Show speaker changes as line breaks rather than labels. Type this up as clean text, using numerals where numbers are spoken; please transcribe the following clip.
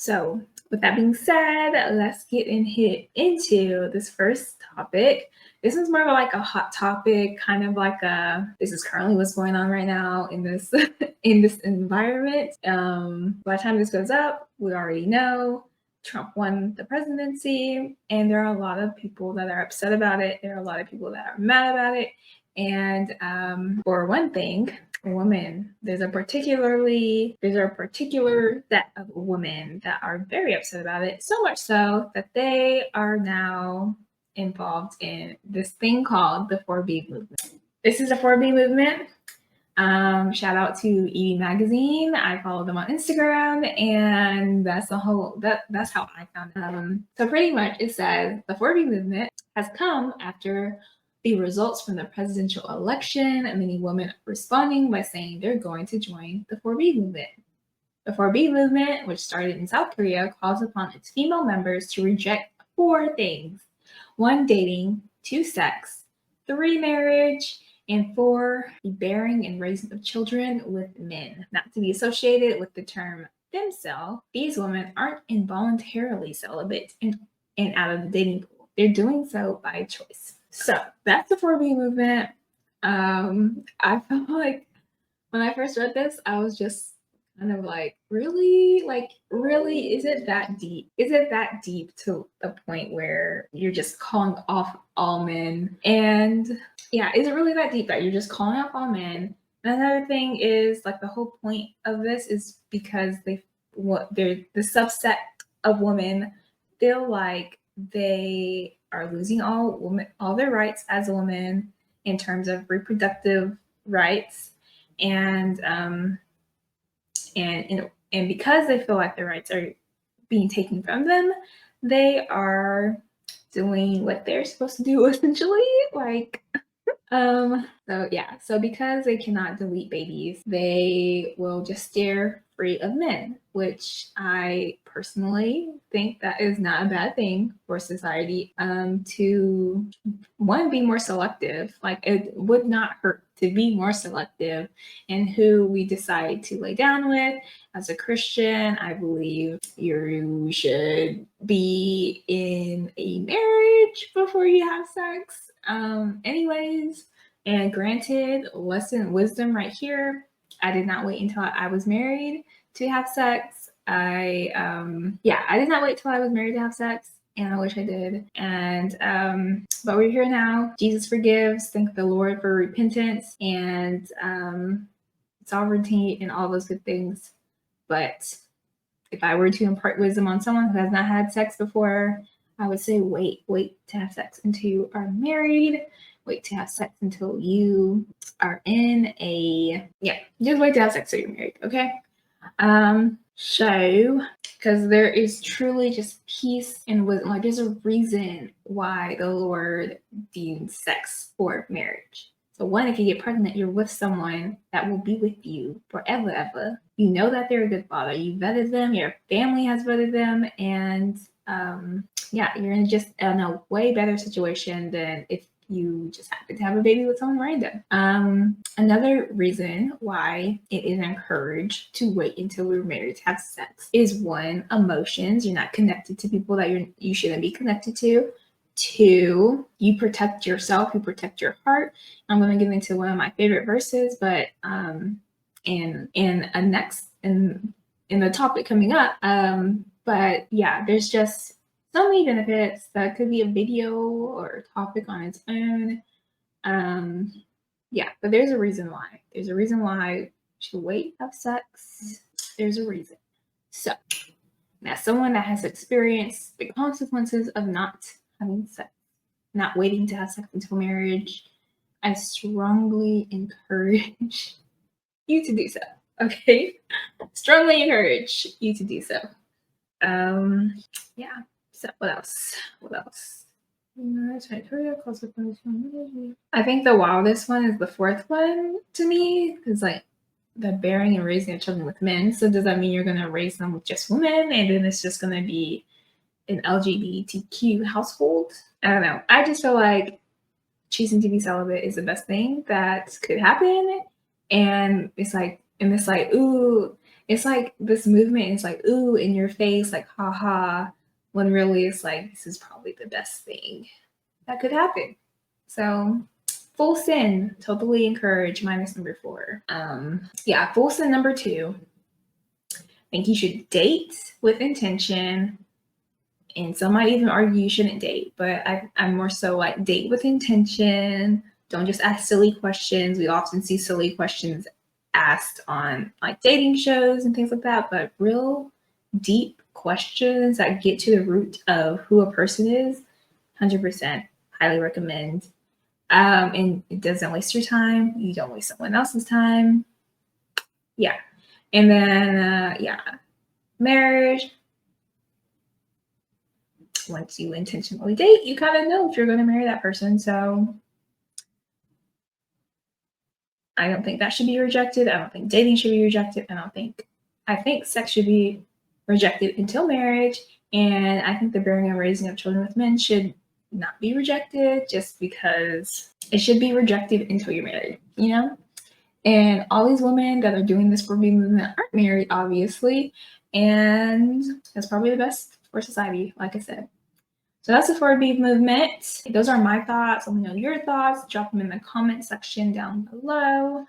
So, with that being said, let's get into this first topic. This is more of like a hot topic, kind of like this is currently what's going on right now in this in this environment. By the time this goes up, we already know Trump won the presidency, and there are a lot of people that are upset about it. There are a lot of people that are mad about it. And for one thing, women, there's a particular set of women that are very upset about it, so much so that they are now involved in this thing called the 4B movement. This is the 4B movement. Shout out to ED Magazine. I follow them on Instagram, and that's how I found it. So pretty much it says the 4B movement has come after the results from the presidential election, and many women are responding by saying they're going to join the 4B movement. The 4B movement, which started in South Korea, calls upon its female members to reject 4 things: 1, dating; 2, sex; 3, marriage; and 4, the bearing and raising of children with men. Not to be associated with the term femcel, these women aren't involuntarily celibate and out of the dating pool. They're doing so by choice. So that's the 4B movement. I felt like when I first read this, I was just kind of like, really? Like, really? Is it that deep? Is it that deep to the point where you're just calling off all men? And yeah, is it really that deep that you're just calling off all men? Another thing is, like, the whole point of this is because they're the subset of women feel like they are losing all their rights as a woman in terms of reproductive rights, and because they feel like their rights are being taken from them, they are doing what they're supposed to do, essentially. So because they cannot delete babies, they will just stare free of men, which I personally think that is not a bad thing for society. To one, be more selective. Like, it would not hurt to be more selective in who we decide to lay down with. As a Christian, I believe you should be in a marriage before you have sex. Anyways, and granted, lesson wisdom right here. I did not wait until I was married to have sex. I did not wait till I was married to have sex, and I wish I did. And but we're here now. Jesus forgives. Thank the Lord for repentance and sovereignty and all those good things. But if I were to impart wisdom on someone who has not had sex before, I would say wait to have sex until you are married. Wait to have sex until you are just wait to have sex until you're married, okay? So, because there is truly just peace and wisdom. Like, there's a reason why the Lord deems sex for marriage. So one, if you get pregnant, you're with someone that will be with you forever, ever. You know that they're a good father. You vetted them. Your family has vetted them. And you're in a way better situation than if you just happen to have a baby with someone random. Another reason why it is encouraged to wait until we're married to have sex is, 1, emotions. You're not connected to people that you shouldn't be connected to. 2, you protect yourself, you protect your heart. I'm going to get into one of my favorite verses, but in the topic coming up. But yeah, there's just so many benefits that could be a video or a topic on its own. But there's a reason why. There's a reason why you should wait to have sex. There's a reason. So, now, someone that has experienced the consequences of not having sex, not waiting to have sex until marriage, I strongly encourage you to do so. Okay? Strongly encourage you to do so. So what else? I think the wildest one is the 4th one to me, because, like, the bearing and raising of children with men. So does that mean you're going to raise them with just women, and then it's just going to be an LGBTQ household? I don't know. I just feel like choosing to be celibate is the best thing that could happen. And it's like, ooh, It's like this movement is like, ooh, in your face, like, haha, when really it's like, this is probably the best thing that could happen. So, full sin, totally encourage, minus number 4. Yeah, full sin number 2. I think you should date with intention. And some might even argue you shouldn't date, but I'm more so like date with intention. Don't just ask silly questions. We often see silly questions asked on like dating shows and things like that, but real deep questions that get to the root of who a person is, 100% highly recommend. And it doesn't waste your time. You don't waste someone else's time. Yeah. And then, yeah, marriage. Once you intentionally date, you kind of know if you're going to marry that person. So I don't think that should be rejected. I don't think dating should be rejected. I think sex should be rejected until marriage. And I think the bearing and raising of children with men should not be rejected just because it should be rejected until you're married, you know? And all these women that are doing this 4B movement aren't married, obviously. And that's probably the best for society, like I said. So that's the 4B movement. Those are my thoughts. Let me know your thoughts. Drop them in the comment section down below.